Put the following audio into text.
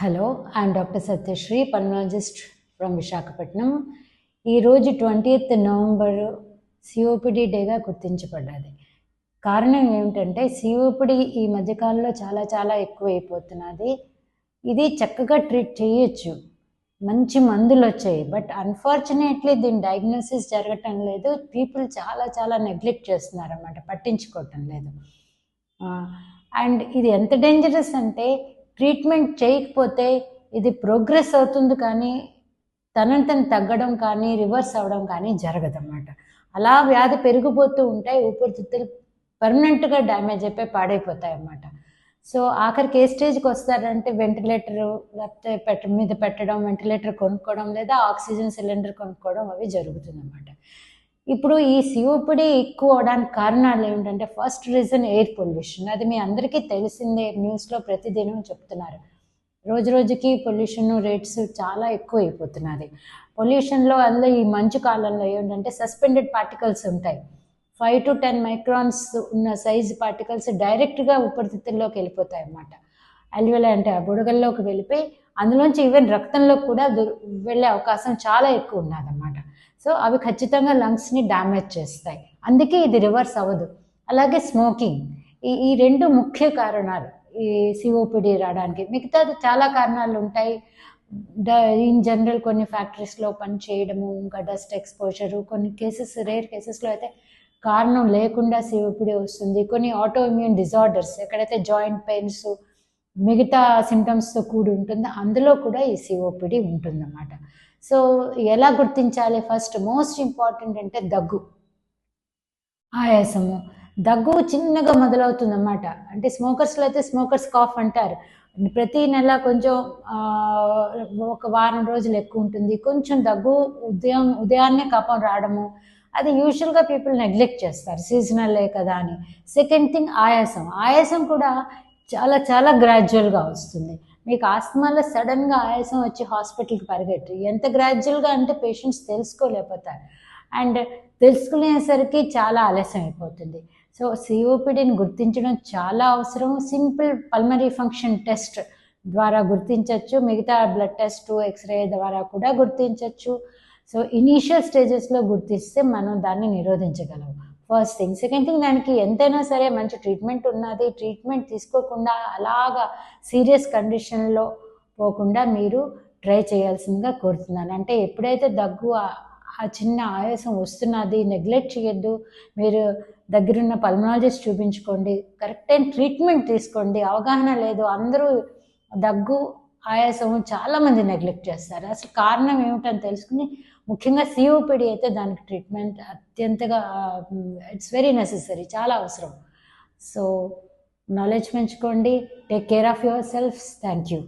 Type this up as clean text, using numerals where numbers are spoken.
Hello, I'm doctor Satyasri, pulmonologist from Visakhapatnam. ఈరోజు 20th November COPD డేగా గుర్తించబడ్డది. కారణం ఏమిటంటే సిఓపిడి ఈ మధ్యకాలంలో చాలా చాలా ఎక్కువైపోతున్నది. ఇది చక్కగా ట్రీట్ చేయొచ్చు, మంచి మందులు వచ్చాయి. బట్ అన్ఫార్చునేట్లీ దీని డయాగ్నోసిస్ జరగటం లేదు. పీపుల్ చాలా చాలా నెగ్లెక్ట్ చేస్తున్నారు అన్నమాట, పట్టించుకోవటం లేదు. అండ్ ఇది ఎంత డేంజరస్ అంటే ట్రీట్మెంట్ చేయకపోతే ఇది ప్రోగ్రెస్ అవుతుంది, కానీ తనంతను తగ్గడం కానీ రివర్స్ అవ్వడం కానీ జరగదన్నమాట. అలా వ్యాధి పెరిగిపోతూ ఉంటాయి, ఊపిరితిత్తులు పర్మనెంట్గా డ్యామేజ్ అయిపోయి పాడైపోతాయి అన్నమాట. సో ఆఖరికి ఏ స్టేజ్కి వస్తారంటే వెంటిలేటర్ లేకపోతే మీద పెట్టడం, వెంటిలేటర్ కొనుక్కోవడం, లేదా ఆక్సిజన్ సిలిండర్ కొనుక్కోవడం అవి జరుగుతుందన్నమాట. ఇప్పుడు ఈ సిఓపిడి ఎక్కువ అవడానికి కారణాలు ఏమిటంటే ఫస్ట్ రీజన్ ఎయిర్ పొల్యూషన్. అది మీ అందరికీ తెలిసిందే, న్యూస్లో ప్రతిదినం చెప్తున్నారు. రోజు రోజుకి పొల్యూషన్ రేట్స్ చాలా ఎక్కువ అయిపోతున్నది. పొల్యూషన్లో అందులో ఈ మంచు కాలంలో ఏంటంటే సస్పెండెడ్ పార్టికల్స్ ఉంటాయి. 5 to 10 మైక్రాన్స్ ఉన్న సైజు పార్టికల్స్ డైరెక్ట్గా ఊపిరితిత్తుల్లోకి వెళ్ళిపోతాయి అన్నమాట. అల్వియోలై అంటే ఆ బుడగల్లోకి వెళ్ళిపోయి అందులోంచి ఈవెన్ రక్తంలోకి కూడా వెళ్ళే అవకాశం చాలా ఎక్కువ ఉన్నదన్నమాట. సో అవి ఖచ్చితంగా లంగ్స్ని డ్యామేజ్ చేస్తాయి. అందుకే ఇది రివర్స్ అవ్వదు. అలాగే స్మోకింగ్, ఈ రెండు ముఖ్య కారణాలు ఈ సిఓపిడి రావడానికి. మిగతాది చాలా కారణాలు ఉంటాయి. ఇన్ జనరల్ కొన్ని ఫ్యాక్టరీస్లో పని చేయడము, ఇంకా డస్ట్ ఎక్స్పోజరు, కొన్ని కేసెస్ రేర్ కేసెస్లో అయితే కారణం లేకుండా సిఓపిడి వస్తుంది. కొన్ని ఆటో ఇమ్యూన్ డిజార్డర్స్, ఎక్కడైతే జాయింట్ పెయిన్స్ మిగతా సిమ్టమ్స్తో కూడి ఉంటుందో అందులో కూడా ఈ సిఓపిడి ఉంటుందన్నమాట. సో ఎలా గుర్తించాలి? ఫస్ట్ మోస్ట్ ఇంపార్టెంట్ అంటే దగ్గు, ఆయాసము. దగ్గు చిన్నగా మొదలవుతుందన్నమాట. అంటే స్మోకర్స్లో అయితే స్మోకర్స్ కాఫ్ అంటారు. ప్రతి నెల కొంచెం ఒక వారం రోజులు ఎక్కువ ఉంటుంది. కొంచెం దగ్గు ఉదయాన్నే కఫం రావడము, అది యూజువల్గా పీపుల్ నెగ్లెక్ట్ చేస్తారు, సీజనల్లే కదా అని. సెకండ్ థింగ్ ఆయాసం కూడా చాలా చాలా గ్రాడ్యువల్గా వస్తుంది. మీకు ఆస్తమాలో సడన్గా ఆయాసం వచ్చి హాస్పిటల్కి పరిగెట్టు, ఎంత గ్రాడ్యువల్గా అంటే పేషెంట్స్ తెలుసుకోలేకపోతారు. అండ్ తెలుసుకునేసరికి చాలా ఆలస్యం అయిపోతుంది. సో సిఓపిడిని గుర్తించడం చాలా అవసరం. సింపుల్ పల్మరీ ఫంక్షన్ టెస్ట్ ద్వారా గుర్తించవచ్చు, మిగతా బ్లడ్ టెస్ట్, ఎక్స్రే ద్వారా కూడా గుర్తించవచ్చు. సో ఇనీషియల్ స్టేజెస్లో గుర్తిస్తే మనం దాన్ని నిరోధించగలం, ఫస్ట్ థింగ్. సెకండ్ థింగ్, దానికి ఎంతైనా సరే మంచి ట్రీట్మెంట్ ఉన్నది. ట్రీట్మెంట్ తీసుకోకుండా అలాగా సీరియస్ కండిషన్లో పోకుండా మీరు ట్రై చేయాల్సిందిగా కోరుతున్నాను. అంటే ఎప్పుడైతే దగ్గు, ఆ చిన్న ఆయాసం వస్తున్నది, నెగ్లెక్ట్ చేయొద్దు. మీరు దగ్గరున్న పల్మనాలజిస్ట్ చూపించుకోండి, కరెక్ట్ అయిన ట్రీట్మెంట్ తీసుకోండి. అవగాహన లేదు, అందరూ దగ్గు ఆయాసం చాలామంది నెగ్లెక్ట్ చేస్తారు. అసలు కారణం ఏమిటని తెలుసుకుని, ముఖ్యంగా సిఓపిడి అయితే దానికి ట్రీట్మెంట్ అత్యంతగా ఇట్స్ వెరీ నెసెసరీ, చాలా అవసరం. సో నాలెడ్జ్ పెంచుకోండి. Take care of your selfs. Thank you.